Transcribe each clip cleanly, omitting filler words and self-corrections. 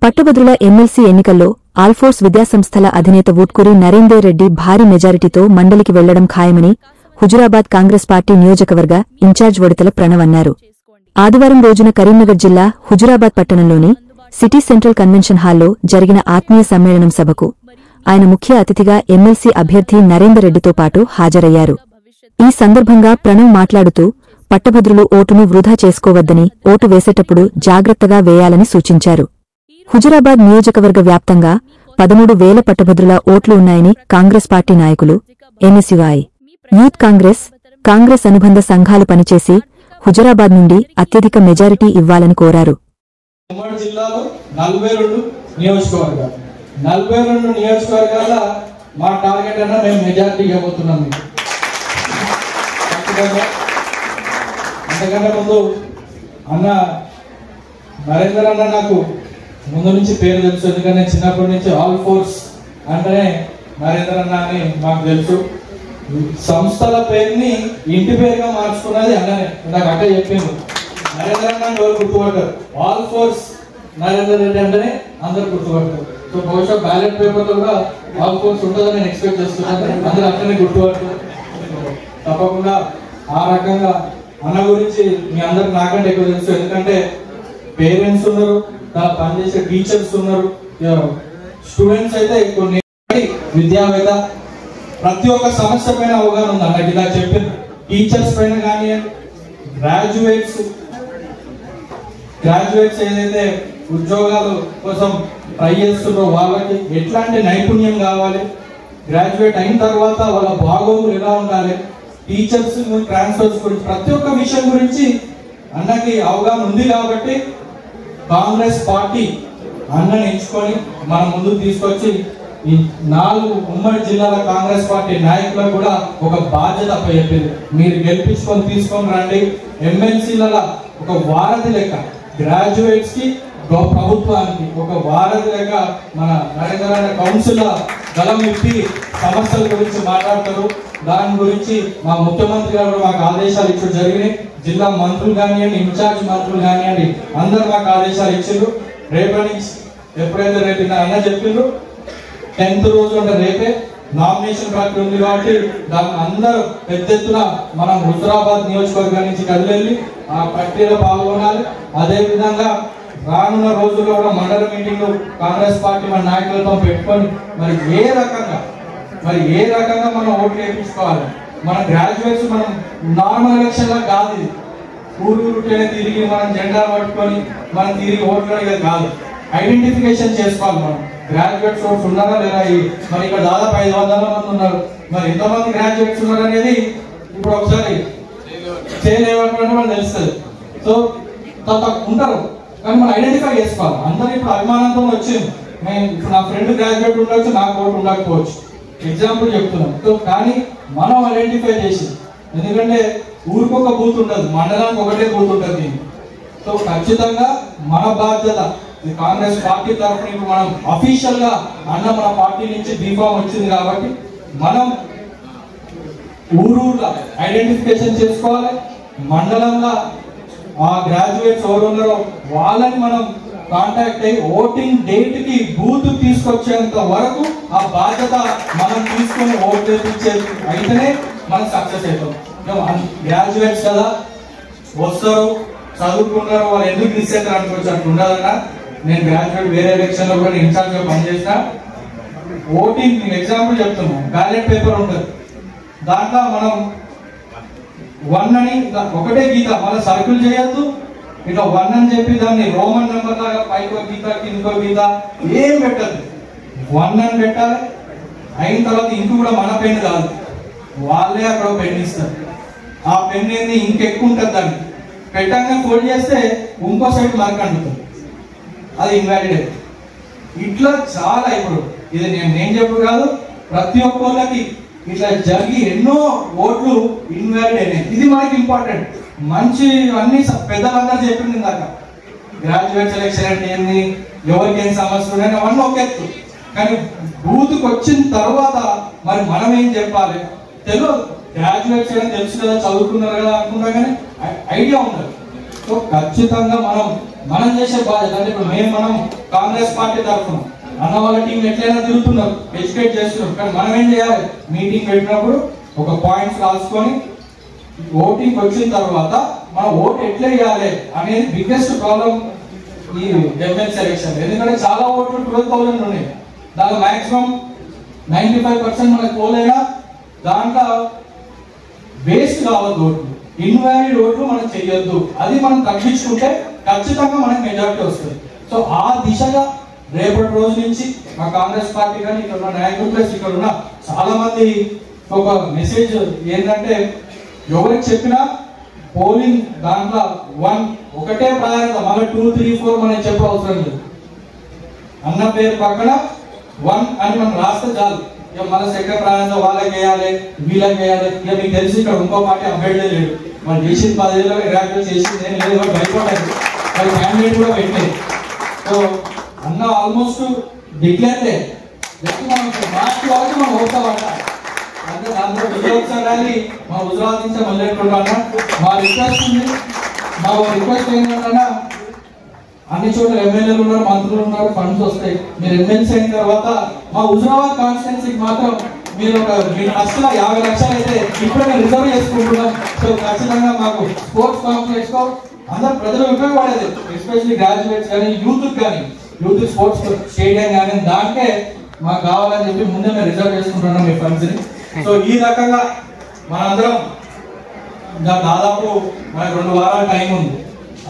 పట్టభద్రుల ఎమ్మెల్సీ ఎన్నికల్లో ఆల్ఫోర్స్ విద్యాసంస్థల అధినేత వూట్కూరి నరేందర్ రెడ్డి భారీ మెజారిటీతో మండలికి వెళ్లడం ఖాయమని హుజురాబాద్ కాంగ్రెస్ పార్టీ నియోజకవర్గ ఇన్ఛార్జ్ వడతల ప్రణవ్ అన్నారు. ఆదివారం రోజున కరీంనగర్ జిల్లా హుజురాబాద్ పట్టణంలోని సిటీ సెంట్రల్ కన్వెన్షన్ హాల్లో జరిగిన ఆత్మీయ సమ్మేళనం సభకు ఆయన ముఖ్య అతిథిగా ఎమ్మెల్సీ అభ్యర్థి నరేందర్ రెడ్డితో పాటు హాజరయ్యారు. ఈ సందర్భంగా ప్రణవ్ మాట్లాడుతూ పట్టభద్రులు ఓటును వృధా చేసుకోవద్దని, ఓటు వేసేటప్పుడు జాగ్రత్తగా వేయాలని సూచించారు. హుజురాబాద్ నియోజకవర్గ వ్యాప్తంగా 13,000 పట్టభద్రుల ఓట్లు ఉన్నాయని కాంగ్రెస్ పార్టీ నాయకులు, ఎన్ఎస్యుఐ, యూత్ కాంగ్రెస్ అనుబంధ సంఘాలు పనిచేసి హుజురాబాద్ నుండి అత్యధిక మెజారిటీ ఇవ్వాలని కోరారు. 42 నియోజకవర్గాల మా టార్గెట్ అన్న మేము మెజారిటీ ఇవ్వబోతున్నాం. అంతకంటే ముందు అన్న నరేందర్ అన్న నాకు ముందు నుంచి పేరు తెలుసు. ఎందుకంటే నేను చిన్నప్పటి నుంచి ఆల్ ఫోర్స్ అంటేనే నరేందర్ అన్న అని మాకు తెలుసు. సంస్థల పేరుని ఇంటి పేరుగా మార్చుకున్నది అన్ననే. నాకు అక్క చెప్పింది నరేందర్ అన్న ఎవరు గుర్తుపడ్డారు, ఆల్ ఫోర్స్ నరేందర్ రెడ్డి అంటేనే అందరు గుర్తుపడతారు. సో బహుశా బ్యాలెట్ పేపర్ లో కూడా ఆల్ ఫోర్స్ ఉంటుందని నేను ఎక్స్పెక్ట్ చేస్తున్నాను. అందరూ అక్కడనే గుర్తుపడతారు. తప్పకుండా ఆ రకంగా అన్న గురించి మీ అందరికి నాకంటే ఎక్కువ తెలుసు. ఎందుకంటే పేరెంట్స్ ఉన్నారు, పనిచేసే టీచర్స్ ఉన్నారు, స్టూడెంట్స్ అయితే కొన్ని విద్యావేత్త, ప్రతి ఒక్క సమస్య పైన అవగాహన ఉంది అన్నకి. ఇలా చెప్పిన టీచర్స్ పైన కానీ గ్రాడ్యుయేట్స్ ఏదైతే ఉద్యోగాల కోసం ట్రై చేస్తున్నారో వాళ్ళకి ఎట్లాంటి నైపుణ్యం కావాలి, గ్రాడ్యుయేట్ అయిన తర్వాత వాళ్ళ బాగోగులు ఎలా ఉండాలి, టీచర్స్ ట్రాన్స్ఫర్స్ గురించి ప్రతి ఒక్క విషయం గురించి అన్నకి అవగాహన ఉంది. కాబట్టి కాంగ్రెస్ పార్టీ అన్నని ఎంచుకొని మన ముందుకు తీసుకొచ్చి ఈ 4 ఉమ్మడి జిల్లాల కాంగ్రెస్ పార్టీ నాయకులకు కూడా ఒక బాధ్యత అప్పచెప్పింది. మీరు గెలిపించుకొని తీసుకొని రండి. ఎమ్మెల్సీల ఒక వారధి లెక్క, గ్రాడ్యుయేట్స్ కి ప్రభుత్వానికి ఒక వారధి లెక్క మన నరేంద్ర కౌన్సిల్ గలం విప్పి సమస్యల గురించి మాట్లాడతారు. దాని గురించి మా ముఖ్యమంత్రి గారు మాకు ఆదేశాలు ఇచ్చడం జరిగినాయి. జిల్లా మంత్రులు కానివ్వండి, ఇన్ఛార్జ్ మంత్రులు కానివ్వండి, అందరు మాకు ఆదేశాలు ఇచ్చిండ్రు. రేపటి నుంచి ఎప్పుడైతే రేపు అన్న చెప్పిండ్రు 10th రోజు అంటే రేపే నామినేషన్ ప్రక్రియ ఉంది. కాబట్టి దాన్ని అందరూ పెద్ద ఎత్తున మనం హుజురాబాద్ నియోజకవర్గం నుంచి కదిలి ఆ ప్రక్రియలో పాల్గొనాలి. అదే విధంగా రానున్న రోజుల్లో కూడా మండల మీటింగ్ కాంగ్రెస్ పార్టీ మన నాయకులతో పెట్టుకొని మరి ఏ రకంగా మనం ఓట్లు వేయించుకోవాలి. మన గ్రాడ్యుయేట్స్ మనం నార్మల్ ఎలక్షన్ లా కాదు, ఇది ఊరుకే తిరిగి మనం జెండా పట్టుకొని మనం తిరిగి ఓట్లు కాదు, ఐడెంటిఫికేషన్ చేసుకోవాలి. మనం గ్రాడ్యుయేట్స్ ఓట్స్ ఉన్నారా లేదా, మరి ఇక్కడ దాదాపు 500 మంది ఉన్నారు. మరి ఎంతమంది గ్రాడ్యుయేట్స్ ఉన్నారు అనేది ఇప్పుడు ఒకసారి చేయలేవటువంటి మనకు తెలుస్తుంది. సో ఉంటారు కానీ మనం ఐడెంటిఫై చేసుకోవాలి. అందరూ ఇప్పుడు అభిమానంతో వచ్చింది. నేను ఇప్పుడు నా ఫ్రెండ్ గ్రాడ్యుయేట్ ఉండొచ్చు, నాకు ఓటు ఉండకపోవచ్చు, ఎగ్జాంపుల్ చెప్తున్నాం. సో కానీ మనం ఐడెంటిఫై చేసి, ఎందుకంటే ఊరికొక బూత్ ఉండదు, మండలానికి ఒకటే బూత్ ఉంటుంది. సో ఖచ్చితంగా మన బాధ్యత కాంగ్రెస్ పార్టీ తరఫున ఇప్పుడు మనం అఫీషియల్ గా అన్న మన పార్టీ నుంచి బీఫామ్ వచ్చింది కాబట్టి మనం ఊరూరుగా ఐడెంటిఫికేషన్ చేసుకోవాలి. మండలంలో ఆ గ్రాడ్యుయేట్స్ ఎవరు ఉన్నారో వాళ్ళని మనం కాంటాక్ట్ అయ్యి ఓటింగ్ డేట్ కి బూత్ తీసుకొచ్చేంత వరకు ఆ బాధ్యత మనం తీసుకొని ఓట్ వేయించే అయితేనే మనం సక్సెస్ అవుతాం. గ్రాడ్యుయేట్స్ కదా వస్తారు, చదువుకున్నారు, వాళ్ళు ఎందుకు మిస్ అవుతారు అనుకోవచ్చు. అట్లా ఉండదన్నా. నేను గ్రాడ్యుయేట్ వేరే ఎలక్షన్ లో కూడా ఇన్ఛార్జ్ గా పనిచేసిన. ఓటింగ్ ఎగ్జాంపుల్ చెప్తున్నాం, బ్యాలెట్ పేపర్ ఉంటుంది, దాంట్లో మనం 1 అని ఒకటే గీత, మళ్ళీ సర్కిల్ చేయొద్దు. ఇట్లా 1 అని చెప్పి దాన్ని రోమన్ నెంబర్ లాగా పైకో గీత కిందకో గీత ఏం పెట్టద్దు. 1 అని పెట్టాలి. అయిన తర్వాత ఇంకు కూడా మన పెన్ కాదు, వాళ్ళే అక్కడ పెన్ ఇస్తారు. ఆ పెన్ ఏంది ఇంకెక్కువ ఉంటుంది, దాన్ని పెట్టంగా ఫోల్డ్ చేస్తే ఇంకో సైడ్ మార్క్ అంటుంది, అది ఇన్వాలిడ్. ఇట్లా చాలా ఇప్పుడు ఇది నేను చెప్పు కాదు, ప్రతి ఒక్కళ్ళకి ఇట్లా జరిగి ఎన్నో ఓట్లు ఇన్వాలిడ్ అయినాయి. ఇది మనకి ఇంపార్టెంట్. మంచి అన్ని పెద్దలందరూ చెప్పింది ఇందాక, గ్రాడ్యుయేట్ సెలెక్షన్ అంటే ఏంది, ఎవరికి ఏం సమస్యలు ఉన్నాయి అవన్నీ ఒక ఎత్తు. కానీ బూత్కి వచ్చిన తర్వాత మరి మనం ఏం చెప్పాలి తెలియదు. గ్రాడ్యుయేట్స్ అని తెలుసు కదా, చదువుకున్నారు కదా అనుకుంటా, కానీ ఐడియా ఉండదు. సో ఖచ్చితంగా మనం మనం చేసే బాధ్యత అంటే ఇప్పుడు మనం కాంగ్రెస్ పార్టీ తరఫున అన్న వాళ్ళ టీం ఎట్లయినా తిరుగుతున్నారు, ఎడ్యుకేట్ చేస్తున్నారు. కానీ మనం ఏం చేయాలి, మీటింగ్ పెట్టినప్పుడు ఒక పాయింట్స్ రాసుకొని ఓటింగ్ వచ్చిన తర్వాత మన ఓటు ఎట్లా వేయాలి అనేది బిగ్గెస్ట్ ప్రాబ్లం ఈ ఎమ్మెల్యే సెలక్షన్. ఎందుకంటే చాలా ఓట్లు 12,000 ఉన్నాయి, దానిలో మాక్సిమం 95% మనకు పోలేనా, దాంట్లో వేస్ట్ కావద్దు ఓట్లు, ఇన్వాలిడ్ ఓట్లు మనం చేయొద్దు. అది మనం తగ్గించుకుంటే ఖచ్చితంగా మనకు మెజారిటీ వస్తుంది. సో ఆ దిశగా రేపటి రోజు నుంచి మా కాంగ్రెస్ పార్టీ కానీ ఇక్కడ ఉన్న నాయకులు ప్లస్ ఇక్కడ ఉన్న చాలా మంది ఒక మెసేజ్ ఏంటంటే, ఎవరికి చెప్పినా పోలింగ్ దాంట్లో ఒకటే ప్రాధాన్యత, మళ్ళీ 2, 3, 4 మనం చెప్పే అవసరం లేదు. అన్న పేరు పక్కన 1 అని మనం రాస్తే చాలు. ఇక మన సెకండ్ ప్రాధాన్యత వాళ్ళకి వేయాలి, వీళ్ళకి వేయాలి. ఇక మీకు తెలిసి ఇక్కడ ఇంకో పార్టీ అభ్యర్థి లేడు, మనం చేసింది 10 ఏళ్ళలో గ్రాడ్యుయేట్ చేసింది ఏం లేదు, భయపడాలి వాళ్ళు క్యాండిడేట్ కూడా పెట్టలేదు. సో అన్న ఆల్మోస్ట్ డిక్లేర్ మనం మార్చి వరకు మనం ఓడతామట. అంటే దాంట్లో విజయోత్సవాన్ని మా హుజరాబాద్ నుంచి మొదలెట్టుకుంటాను. మా రిక్వెస్ట్ ఉంది, మా రిక్వెస్ట్ ఏంటంటే అన్ని చోట్ల ఎమ్మెల్యేలు ఉన్నారు, మంత్రులు ఉన్నారు, ఫండ్స్ వస్తాయి. మీరు ఎమ్మెల్సీ అయిన తర్వాత మా హుజరాబాద్ కాన్స్టిట్యున్సీకి మాత్రం మీరు మీకు అసలు 50 లక్షలు అయితే ఇప్పుడే మేము రిజర్వ్ చేసుకుంటున్నాం. సో ఖచ్చితంగా మాకు స్పోర్ట్స్ కాంప్లెక్స్ లో అందరు ప్రజలు ఉపయోగపడేది, ఎస్పెషల్లీ గ్రాడ్యుయేట్స్ కానీ యూత్ స్పోర్ట్స్ స్టేడియం కానీ దానికే మాకు కావాలని చెప్పి ముందే మేము రిజర్వ్ చేసుకుంటున్నాం మీ ఫండ్స్ ని. సో ఈ రకంగా మనందరం దాదాపు మనకు 2 వారాల టైం ఉంది.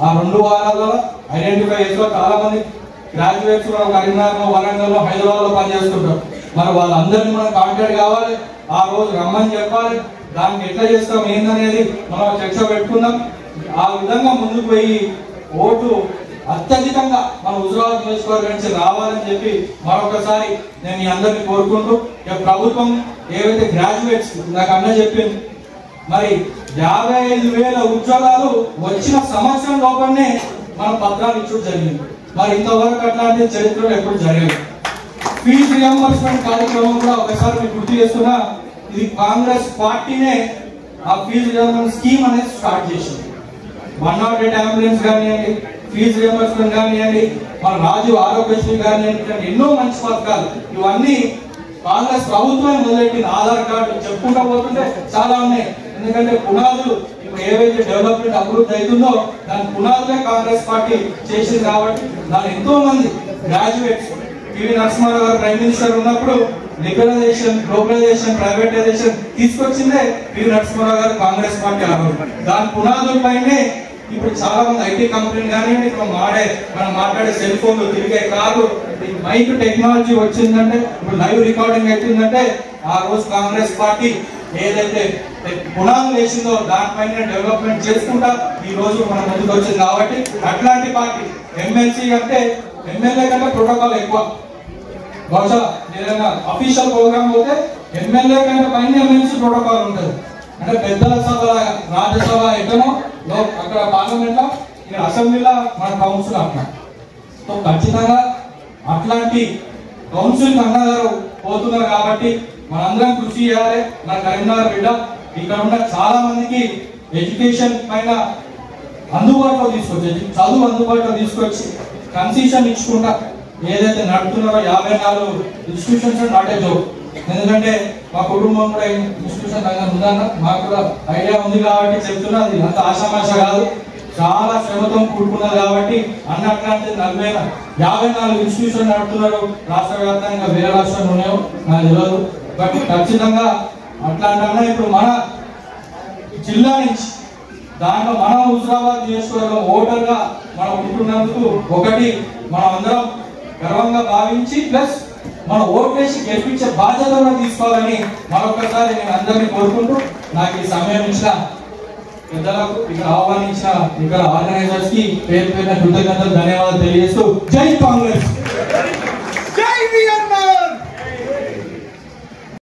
ఆ 2 వారాల్లో ఐడెంటిఫై చేసుకో, చాలా మంది గ్రాడ్యుయేట్స్ కరీంనగర్లో, వరంగల్లో, హైదరాబాద్ లో పనిచేస్తుంటారు. మరి వాళ్ళందరినీ మనం కాంటాక్ట్ కావాలి, ఆ రోజు రమ్మని చెప్పాలి, దానికి ఎట్లా చేస్తాం ఏందనేది మనం చర్చ పెట్టుకుందాం. ఆ విధంగా ముందుకు పోయి ఓటు అత్యధికంగా మన హుజరాబాద్ నియోజకవర్గం నుంచి రావాలని చెప్పి మరొకసారి నేను మీ అందరినీ కోరుకుంటూ, ఇక ప్రభుత్వం ఏవైతే గ్రాడ్యుయేట్స్ నాకు అన్న చెప్పింది, మరి 55,000 ఉద్యోగాలు వచ్చిన సంవత్సరం లోపలనే మనం పత్రాలు ఇచ్చడం జరిగింది. మరి ఇంతవరకు అట్లాంటి చరిత్రలో ఎప్పుడు జరగలేదు. ఫీజు రియంబర్స్మెంట్ కార్యక్రమం కూడా ఒకసారి మీకు గుర్తు చేస్తున్నా, ఇది కాంగ్రెస్ పార్టీనే ఆ ఫీజు రియంబర్స్మెంట్ స్కీమ్ అనేది స్టార్ట్ చేసింది. 108 అంబులెన్స్ కానివ్వండి, ఫీజు రియంబర్స్మెంట్ కానివ్వండి, మన రాజు ఆరోగ్యశ్రీ కానివ్వండి, ఎన్నో మంచి పథకాలు ఇవన్నీ కాంగ్రెస్ ప్రభుత్వం మొదలెట్టిన. ఆధార్ కార్డు చెప్పుకుంటా పోతుంటే చాలా ఉన్నాయి. ఎందుకంటే పునాదులు ఇప్పుడు ఏవైతే డెవలప్మెంట్ అభివృద్ధి అవుతుందో దాని పునాదులే కాంగ్రెస్ పార్టీ చేసింది. కాబట్టి దాని ఎంతో మంది గ్రాడ్యుయేట్స్, పివి నరసింహారావు గారు ప్రైమ్ మినిస్టర్ ఉన్నప్పుడు లిబరలైజేషన్, గ్లోబలైజేషన్, ప్రైవేటైజేషన్ తీసుకొచ్చిందే పివి నరసింహారావు గారు కాంగ్రెస్ పార్టీ ఆరోగ్యం. దాని పునాదులపైనే ఇప్పుడు చాలా మంది ఐటీ కంపెనీలు కానివ్వండి, ఇప్పుడు మనం మాట్లాడే సెల్ ఫోన్లు, తిరిగే కార్లు, మైక్ టెక్నాలజీ వచ్చిందంటే, ఇప్పుడు లైవ్ రికార్డింగ్ అవుతుందంటే ఆ రోజు కాంగ్రెస్ పార్టీ ఏదైతే పునాదులు వేసిందో దానిపైన డెవలప్మెంట్ చేసుకుంటా ఈ రోజు మనం ముందుకు వచ్చింది. కాబట్టి అట్లాంటి పార్టీ ఎమ్మెల్సీ అంటే ఎమ్మెల్యే కంటే ప్రోటోకాల్ ఎక్కువ. బహుశా ఏదైనా అఫీషియల్ ప్రోగ్రామ్ పోతే ఎమ్మెల్యే కంటే పైన ఎమ్మెల్సీ ప్రోటోకాల్ ఉంటుంది. అంటే పెద్దల సభ, రాజ్యసభ ఎక్కడో అక్కడ పార్లమెంట్ లో, ఇక్కడ అసెంబ్లీలో మన కౌన్సిల్ అట్లా. సో ఖచ్చితంగా అట్లాంటి కౌన్సిల్ అన్నగారు పోతున్నారు. కాబట్టి మనందరం కృషి చేయాలి. మన కరీంనగర్ బిడ్డ ఇక్కడ ఉన్న చాలా మందికి ఎడ్యుకేషన్ పైన అందుబాటులో తీసుకొచ్చి, చదువు అందుబాటులో తీసుకొచ్చి కన్సెషన్ ఇచ్చుకుంటా ఏదైతే నడుపుతున్నారో 54 ఇన్స్టిట్యూషన్స్ నాటే జోక్. ఎందుకంటే మా కుటుంబం కూడా ఇన్స్టిట్యూషన్ దగ్గర ఉందన్న మాకు కూడా ఐడియా ఉంది కాబట్టి చెప్తున్నా. అది అంత ఆశామాష కాదు, చాలా శ్రమతో కూడుకున్నది. కాబట్టి అన్నట్లాంటి 54 ఇన్స్టిట్యూషన్ నడుపుతున్నారు. రాష్ట్ర వ్యాప్తంగా వేరే రాష్ట్రాలు ఉన్నాయో నాకు తెలియదు. బట్ ఖచ్చితంగా అట్లాంటి ఇప్పుడు మన జిల్లా నుంచి దాంట్లో మన హుజరాబాద్ నియోజకవర్గం ఓటర్గా మనం ఉంటున్నందుకు ఒకటి మనం అందరం గర్వంగా భావించి, ప్లస్ మన ఓట్లేసి గెలిపించే బాధ్యత కూడా తీసుకోవాలని మరొకసారి నేను అందరినీ కోరుకుంటూ, నాకు ఈ సమయం ఇచ్చిన పెద్దలకు, ఇక్కడ ఆహ్వానించిన ఇక్కడ ఆర్గనైజర్స్ కి పేరు పేరున కృతజ్ఞతలు, ధన్యవాదాలు తెలియజేస్తూ జై కాంగ్రెస్.